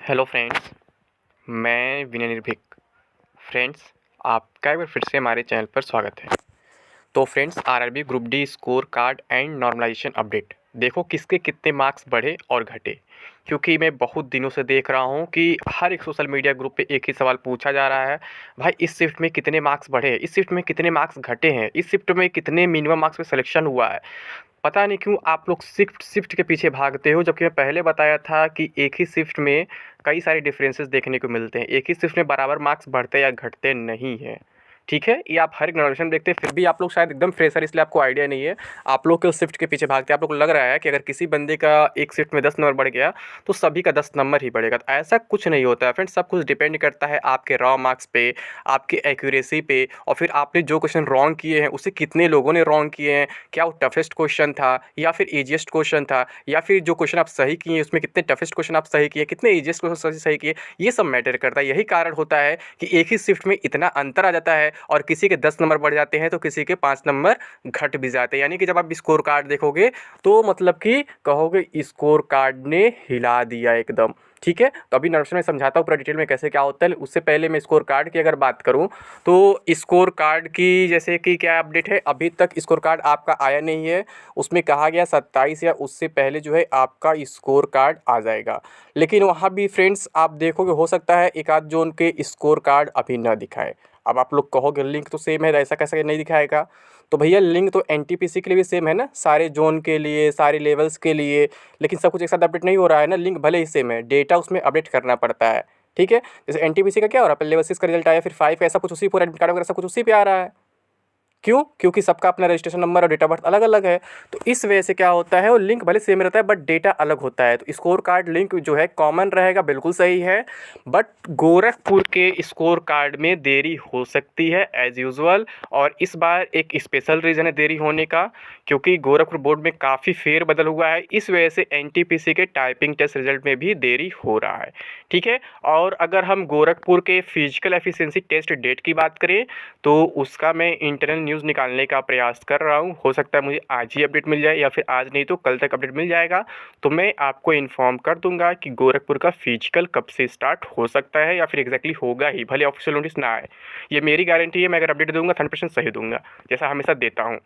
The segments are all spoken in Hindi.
हेलो फ्रेंड्स, मैं विनय निर्भीक। फ्रेंड्स, आपका एक बार फिर से हमारे चैनल पर स्वागत है। तो friends, RRB group D score card and normalisation update, देखो किसके कितने मार्क्स बढ़े और घटे। क्योंकि मैं बहुत दिनों से देख रहा हूँ कि हर एक सोशल मीडिया ग्रुप पे एक ही सवाल पूछा जा रहा है, भाई इस शिफ्ट में कितने मार्क्स बढ़े, इस शिफ्ट में कितने मार्क्स घटे हैं, इस शिफ्ट में कितने मिनिमम मार्क्स पे सिलेक्शन हुआ है। पता नहीं क्यों आप लोग शिफ्ट शिफ्ट के पीछे भागते हो, जबकि मैं पहले बताया था कि एक ही शिफ्ट में कई सारे डिफरेंसेस देखने को मिलते हैं। एक ही शिफ्ट में बराबर मार्क्स बढ़ते या घटते नहीं हैं। ठीक है, ये आप हर एक नोटिफिकेशन देखते हैं, फिर भी आप लोग शायद एकदम फ्रेशर, इसलिए आपको आइडिया नहीं है। आप लोग के उस शिफ्ट के पीछे भागते हैं। आप लोग को लग रहा है कि अगर किसी बंदे का एक शिफ्ट में 10 नंबर बढ़ गया तो सभी का 10 नंबर ही बढ़ेगा। तो ऐसा कुछ नहीं होता है फ्रेंड्स। सब कुछ डिपेंड करता है आपके रॉ मार्क्स पे, आपकी एक्यूरेसी पे, और फिर आपने जो क्वेश्चन रॉन्ग किए हैं उसे कितने लोगों ने रॉन्ग किए हैं, क्या वो टफेस्ट क्वेश्चन था या फिर ईजिएस्ट क्वेश्चन था, या फिर जो क्वेश्चन आप सही किए उसमें कितने टफेस्ट क्वेश्चन आप सही किए, कितने ईजिएस्ट क्वेश्चन सही किए, ये सब मैटर करता है। यही कारण होता है कि एक ही शिफ्ट में इतना अंतर आ जाता है और किसी के 10 नंबर बढ़ जाते हैं तो किसी के 5 नंबर घट भी जाते हैं। यानी कि जब आप स्कोर कार्ड देखोगे तो मतलब कि कहोगे स्कोर कार्ड ने हिला दिया एकदम। ठीक है, तो अभी नर्स में समझाता हूँ पूरा डिटेल में कैसे क्या होता है। उससे पहले मैं स्कोर कार्ड की अगर बात करूँ तो स्कोर कार्ड की जैसे कि क्या अपडेट है, अभी तक स्कोर कार्ड आपका आया नहीं है। उसमें कहा गया 27 या उससे पहले जो है आपका स्कोर कार्ड आ जाएगा। लेकिन वहाँ भी फ्रेंड्स आप देखोगे हो सकता है एक आध जोन के स्कोर कार्ड अभी ना दिखाए। अब आप लोग कहोगे लिंक तो सेम है, ऐसा कैसे नहीं दिखाएगा। तो भैया लिंक तो एनटीपीसी के लिए भी सेम है ना, सारे जोन के लिए, सारे लेवल्स के लिए। लेकिन सब कुछ एक साथ अपडेट नहीं हो रहा है ना, लिंक भले ही सेम है, डेटा उसमें अपडेट करना पड़ता है। ठीक है, जैसे एनटीपीसी का क्या हो रहा है, पहले लेवल 6 का रिजल्ट आया, फिर 5 का, ऐसा कुछ उसी पर एडमिट कार्ड वगैरह सब कुछ उसी पे आ रहा है। क्यों? क्योंकि सबका अपना रजिस्ट्रेशन नंबर और डेट ऑफ बर्थ अलग अलग है। तो इस वजह से क्या होता है, वो लिंक भले सेम रहता है बट डेटा अलग होता है। तो स्कोर कार्ड लिंक जो है कॉमन रहेगा, बिल्कुल सही है। बट गोरखपुर के स्कोर कार्ड में देरी हो सकती है एज यूजुअल। और इस बार एक स्पेशल रीज़न है देरी होने का, क्योंकि गोरखपुर बोर्ड में काफ़ी फेरबदल हुआ है। इस वजह से एनटीपीसी के टाइपिंग टेस्ट रिजल्ट में भी देरी हो रहा है। ठीक है, और अगर हम गोरखपुर के फिजिकल एफिशिएंसी टेस्ट डेट की बात करें तो उसका मैं इंटरनल न्यूज़ निकालने का प्रयास कर रहा हूँ। हो सकता है मुझे आज ही अपडेट मिल जाए या फिर आज नहीं तो कल तक अपडेट मिल जाएगा। तो मैं आपको इन्फॉर्म कर दूंगा कि गोरखपुर का फिजिकल कब से स्टार्ट हो सकता है या फिर एग्जैक्टली होगा ही, भले ऑफिशियल नोटिस ना आए। ये मेरी गारंटी है, मैं अगर अपडेट दूंगा 100% सही दूंगा, जैसा हमेशा देता हूँ।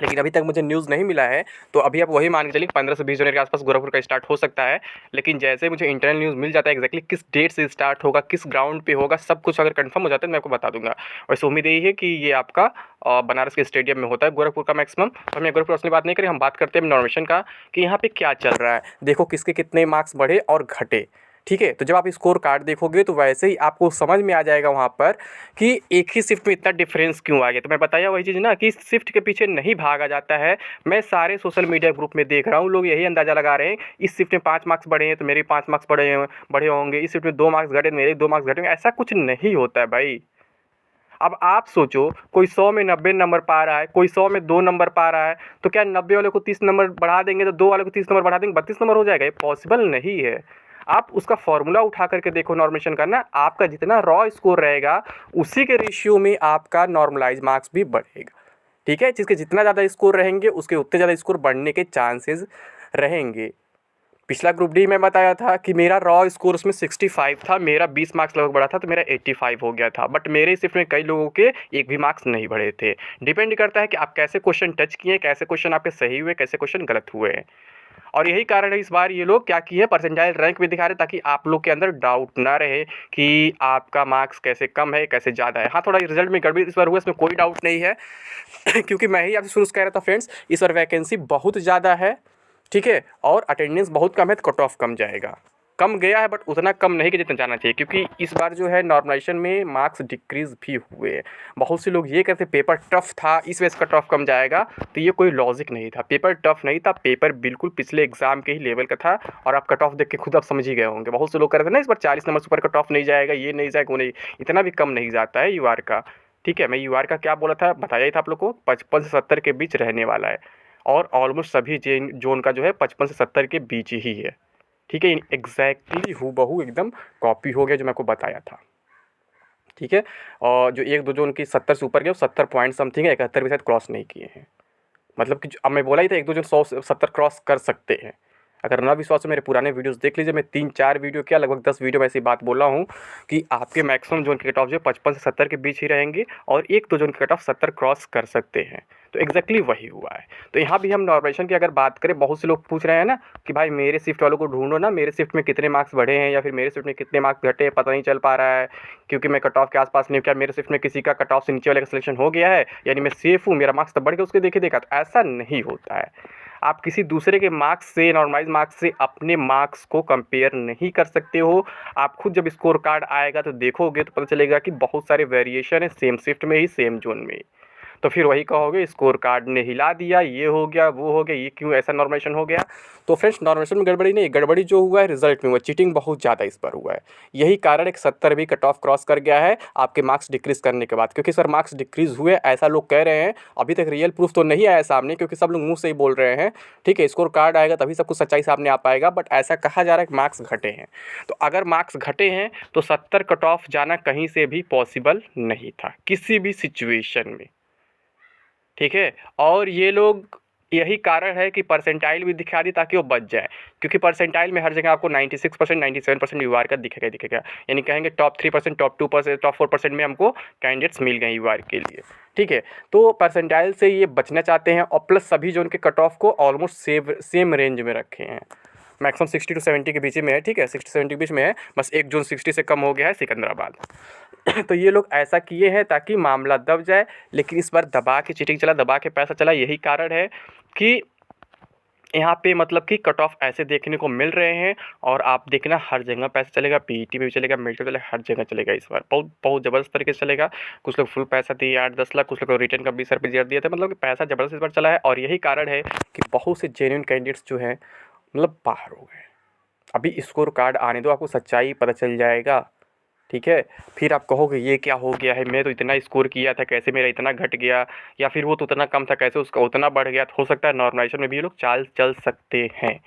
लेकिन अभी तक मुझे न्यूज़ नहीं मिला है, तो अभी आप वही मान के चलिए 15 से 20 जनवरी के आसपास गोरखपुर का स्टार्ट हो सकता है। लेकिन जैसे मुझे इंटरनल न्यूज़ मिल जाता है एग्जैक्टली किस डेट से स्टार्ट होगा, किस ग्राउंड पे होगा, सब कुछ अगर कंफर्म हो जाता है तो मैं आपको बता दूंगा। वैसे उम्मीद यही है कि ये आपका बनारस के स्टेडियम में होता है गोरखपुर का मैक्सिमम। तो हम गोरखपुर असली बात नहीं करें, हम बात करते हैं नॉर्मेशन का कि यहाँ पे क्या चल रहा है। देखो किसके कितने मार्क्स बढ़े और घटे। ठीक है, तो जब आप स्कोर कार्ड देखोगे तो वैसे ही आपको समझ में आ जाएगा वहाँ पर कि एक ही शिफ्ट में इतना डिफरेंस क्यों आ गया। तो मैं बताया वही चीज़ ना कि शिफ्ट के पीछे नहीं भागा जाता है। मैं सारे सोशल मीडिया ग्रुप में देख रहा हूँ, लोग यही अंदाज़ा लगा रहे हैं इस शिफ्ट में 5 मार्क्स बढ़े हैं तो मेरे 5 मार्क्स बढ़े होंगे, इस शिफ्ट में 2 मार्क्स घटे तो मेरे 2 मार्क्स घटेंगे। ऐसा कुछ नहीं होता है भाई। अब आप सोचो, कोई 100 में 90 नंबर पा रहा है, कोई 100 में 2 नंबर पा रहा है, तो क्या 90 वाले को 30 नंबर बढ़ा देंगे तो 2 वाले को 30 नंबर बढ़ा देंगे 32 नंबर हो जाएगा? ये पॉसिबल नहीं है। आप उसका फॉर्मूला उठा करके देखो नॉर्मेशन का ना, आपका जितना रॉ स्कोर रहेगा उसी के रेशियो में आपका नॉर्मलाइज मार्क्स भी बढ़ेगा। ठीक है, जिसके जितना ज़्यादा स्कोर रहेंगे उसके उतने ज़्यादा स्कोर बढ़ने के चांसेस रहेंगे। पिछला ग्रुप डी में बताया था कि मेरा रॉ स्कोर उसमें 65 था, मेरा 20 मार्क्स लगभग बढ़ा था तो मेरा 85 हो गया था। बट मेरे शिफ्ट में कई लोगों के एक भी मार्क्स नहीं बढ़े थे। डिपेंड करता है कि आप कैसे क्वेश्चन टच किए, कैसे क्वेश्चन आपके सही हुए, कैसे क्वेश्चन गलत हुए हैं। और यही कारण है इस बार ये लोग क्या किए, परसेंटाइल रैंक भी दिखा रहे ताकि आप लोग के अंदर डाउट ना रहे कि आपका मार्क्स कैसे कम है कैसे ज़्यादा है। हाँ, थोड़ा रिजल्ट में गड़बड़ी इस बार हुआ, इसमें कोई डाउट नहीं है। क्योंकि मैं ही आपसे शुरू से कह रहा था फ्रेंड्स, इस बार वैकेंसी बहुत ज़्यादा है। ठीक है, और अटेंडेंस बहुत कम है तो कट ऑफ कम जाएगा। कम गया है बट उतना कम नहीं कि जितना जाना चाहिए, क्योंकि इस बार जो है नॉर्मलाइजेशन में मार्क्स डिक्रीज़ भी हुए हैं। बहुत से लोग ये कहते पेपर टफ था इस वजह से कट ऑफ कम जाएगा, तो ये कोई लॉजिक नहीं था। पेपर टफ नहीं था, पेपर बिल्कुल पिछले एग्जाम के ही लेवल का था। और आप कट ऑफ देख के खुद आप समझ ही गए होंगे, बहुत से लोग कह रहे थे ना इस बार 40 नंबर से ऊपर कट ऑफ नहीं जाएगा, ये नहीं जाएगा, वो नहीं, इतना भी कम नहीं जाता है यूआर का। ठीक है, मैं यूआर का क्या बोला था, बताया ही था आप लोग को, 55 से 70 के बीच रहने वाला है। और ऑलमोस्ट सभी जोन का जो है 55 से 70 के बीच ही है। ठीक है, एग्जैक्टली हूबहू एकदम कॉपी हो गया जो मैं आपको बताया था। ठीक है, और जो एक दो जोन की 70 से ऊपर गए 70 पॉइंट समथिंग है, 71 भी शायद क्रॉस नहीं किए हैं। मतलब कि अब मैं बोला ही था एक दो जोन 100 70 क्रॉस कर सकते हैं। अगर ना विश्वास हो मेरे पुराने वीडियोस देख लीजिए, मैं 3-4 वीडियो क्या लगभग 10 वीडियो में ऐसी बात बोला हूँ कि आपके मैक्सिमम जोन के कट ऑफ जो 55 से 70 के बीच ही रहेंगे और 1-2 जोन के कट ऑफ 70 क्रॉस कर सकते हैं। तो एग्जैक्टली वही हुआ है। तो यहाँ भी हम नॉर्मलाइजेशन की अगर बात करें, बहुत से लोग पूछ रहे हैं ना कि भाई मेरे शिफ्ट वालों को ढूंढो ना, मेरे शिफ्ट में कितने मार्क्स बढ़े हैं या फिर मेरे शिफ्ट में कितने मार्क्स घटे हैं, पता नहीं चल पा रहा है क्योंकि मैं कट ऑफ के आसपास नहीं हूँ। क्या मेरे शिफ्ट में किसी का कट ऑफ से नीचे वाले का सिलेक्शन हो गया है, यानी मैं सेफ हूँ, मेरा मार्क्स तो बढ़ गया उसके देखे देखा? तो ऐसा नहीं होता है। आप किसी दूसरे के मार्क्स से, नॉर्मलाइज मार्क्स से अपने मार्क्स को कंपेयर नहीं कर सकते हो। आप खुद जब स्कोर कार्ड आएगा तो देखोगे तो पता चलेगा कि बहुत सारे वेरिएशन है सेम शिफ्ट में ही, सेम जोन में ही। तो फिर वही कहोगे स्कोर कार्ड ने हिला दिया, ये हो गया, वो हो गया, ये क्यों ऐसा नॉर्मलाइजेशन हो गया। तो फ्रेंड्स, नॉर्मलाइजेशन में गड़बड़ी नहीं, गड़बड़ी जो हुआ है रिजल्ट में हुआ, चीटिंग बहुत ज़्यादा इस पर हुआ है। यही कारण है कि 70 भी कट ऑफ क्रॉस कर गया है आपके मार्क्स डिक्रीज करने के बाद। क्योंकि सर मार्क्स डिक्रीज हुए ऐसा लोग कह रहे हैं, अभी तक रियल प्रूफ तो नहीं आया सामने, क्योंकि सब लोग मुंह से ही बोल रहे हैं। ठीक है, स्कोर कार्ड आएगा तभी सब कुछ सच्चाई सामने आ पाएगा, बट ऐसा कहा जा रहा है कि मार्क्स घटे हैं। तो अगर मार्क्स घटे हैं तो 70 कट ऑफ जाना कहीं से भी पॉसिबल नहीं था किसी भी सिचुएशन में। ठीक है, और ये लोग, यही कारण है कि परसेंटाइल भी दिखा दी ताकि वो बच जाए, क्योंकि परसेंटाइल में हर जगह आपको 96%, 97% यूआर का दिखेगा दिखेगा, यानी कहेंगे टॉप 3%, टॉप 2%, टॉप 4% में हमको कैंडिडेट्स मिल गए यूआर के लिए। ठीक है, तो परसेंटाइल से ये बचना चाहते हैं, और प्लस सभी जो उनके कट ऑफ को ऑलमोस्ट सेम रेंज में रखे हैं। मैक्सिमम 60 to 70 के बीच में है। ठीक है, 60-70 के बीच में है, बस एक जोन 60 से कम हो गया है, सिकंदराबाद। तो ये लोग ऐसा किए हैं ताकि मामला दब जाए, लेकिन इस बार दबा के चीटिंग चला, दबा के पैसा चला। यही कारण है कि यहाँ पे मतलब कि कट ऑफ ऐसे देखने को मिल रहे हैं। और आप देखना हर जगह पैसा चलेगा, पीईटी में भी चलेगा, मेडिकल चलेगा, हर जगह चलेगा इस बार, बहुत बहुत ज़बरदस्त तरीके से चलेगा। कुछ लोग फुल पैसा दिए 8-10 लाख, कुछ लोग रिटर्न का 20 रुपये दिए थे, मतलब कि पैसा ज़बरदस्त इस बार चला है। और यही कारण है कि बहुत से जेन्युइन कैंडिडेट्स जो हैं मतलब बाहर हो गए। अभी स्कोर कार्ड आने दो, आपको सच्चाई पता चल जाएगा। ठीक है, फिर आप कहोगे ये क्या हो गया है, मैं तो इतना स्कोर किया था, कैसे मेरा इतना घट गया, या फिर वो तो उतना कम था, कैसे उसका उतना बढ़ गया। तो हो सकता है नॉर्मलाइजेशन में भी ये लोग चाल चल सकते हैं।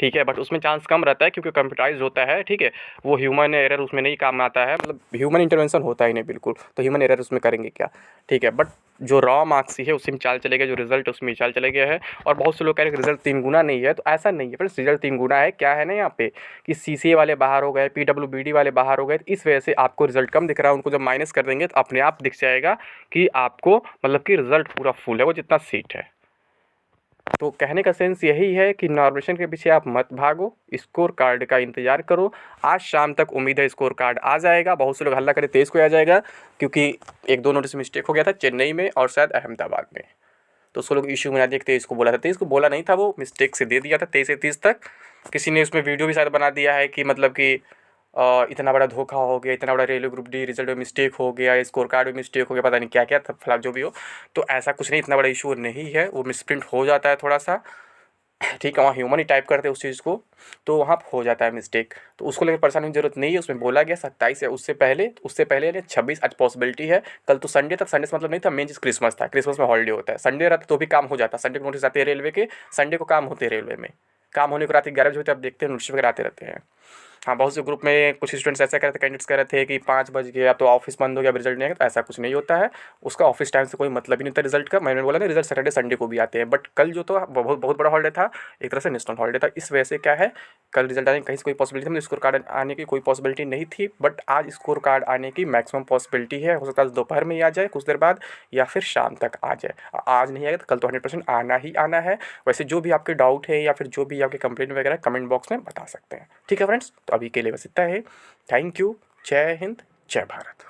ठीक है, बट उसमें चांस कम रहता है क्योंकि कंप्यूटराइज़ होता है। ठीक है, वो ह्यूमन एरर उसमें नहीं काम आता है, मतलब ह्यूमन इंटरवेंशन होता ही नहीं बिल्कुल, तो ह्यूमन एरर उसमें करेंगे क्या। ठीक है, बट जो रॉ मार्क्स ही है उसी में चाल चलेगा, जो रिजल्ट उसमें चाल चले गया है। और बहुत से लोग कह रहे हैं कि रिजल्ट 3 गुना नहीं है, तो ऐसा नहीं है फ्रेंड्स, रिजल्ट 3 गुना है। क्या है ना यहाँ पे कि सीसीए वाले बाहर हो गए, पीडब्ल्यूबीडी वाले बाहर हो गए, तो इस वजह से आपको रिजल्ट कम दिख रहा है। उनको जब माइनस कर देंगे तो अपने आप दिख जाएगा कि आपको मतलब कि रिजल्ट पूरा फुल है, वो जितना सीट है। तो कहने का सेंस यही है कि नॉर्मलाइजेशन के पीछे आप मत भागो, स्कोर कार्ड का इंतज़ार करो। आज शाम तक उम्मीद है स्कोर कार्ड आ जाएगा। बहुत से लोग हल्ला करें 23 को आ जाएगा, क्योंकि 1-2 नोटिस मिस्टेक हो गया था चेन्नई में और शायद अहमदाबाद में, तो उसको लोग इशू बना दिया कि 23 को बोला था। 23 को बोला नहीं था, वो मिस्टेक से दे दिया था 23 से 30 तक। किसी ने उसमें वीडियो भी शायद बना दिया है कि मतलब कि इतना बड़ा धोखा हो गया, इतना बड़ा रेलवे ग्रुप डी रिजल्ट में मिस्टेक हो गया, स्कोर कार्ड में मिस्टेक हो गया, पता नहीं क्या क्या था, फिलहाल जो भी हो। तो ऐसा कुछ नहीं, इतना बड़ा इशू नहीं है, वो मिसप्रिंट हो जाता है थोड़ा सा। ठीक है, वहाँ ह्यूमन ही टाइप करते हैं उस चीज़ को, तो वहाँ हो जाता है मिस्टेक। तो उसको लेकर परेशानी की जरूरत नहीं है। उसमें बोला गया 27 है, उससे पहले यानी 26 आज पॉसिबिलिटी है। कल तो संडे तक, संडे से मतलब नहीं था, मेन चीज़ क्रिसमस था, क्रिसमस में हॉलीडे होता है। संडे रहता तो भी काम हो जाता, संडे को नोटिस आते हैं रेलवे के, संडे को काम होते हैं रेलवे में, काम होने को रात 11 बजे होते हैं। आप देखते हैं नोटिस वगैरह आते रहते हैं। हाँ, बहुत से ग्रुप में कुछ स्टूडेंट्स ऐसा कह रहे थे, कैंडिडेट्स कह रहे थे कि 5 बज गया तो ऑफिस बंद हो गया, रिजल्ट नहीं आएगा। तो ऐसा कुछ नहीं होता है, उसका ऑफिस टाइम से कोई मतलब ही नहीं होता रिजल्ट का। मैंने बोला ना, रिजल्ट सैटरडे संडे को भी आते हैं, बट कल जो तो बहुत बहुत बड़ा हॉलीडे था, एक तरह से नेशनल हॉलीडे था। इस वजह से क्या है, कल रिजल्ट आने की कहीं से कोई पॉसिबिलिटी नहीं, स्कोर कार्ड आने की कोई पॉसिबिलिटी नहीं थी, बट आज स्कोर कार्ड आने की मैक्सिमम पॉसिबिलिटी है। हो सकता है दोपहर में ही आ जाए कुछ देर बाद, या फिर शाम तक आ जाए। आज नहीं आएगा तो कल तो 100% आना ही आना है। वैसे जो भी आपके डाउट है या फिर जो भी आपके कंप्लेंट वगैरह कमेंट बॉक्स में बता सकते हैं। ठीक है फ्रेंड्स, तो अभी के लिए बस इतना है। Thank you. जय हिंद, जय भारत।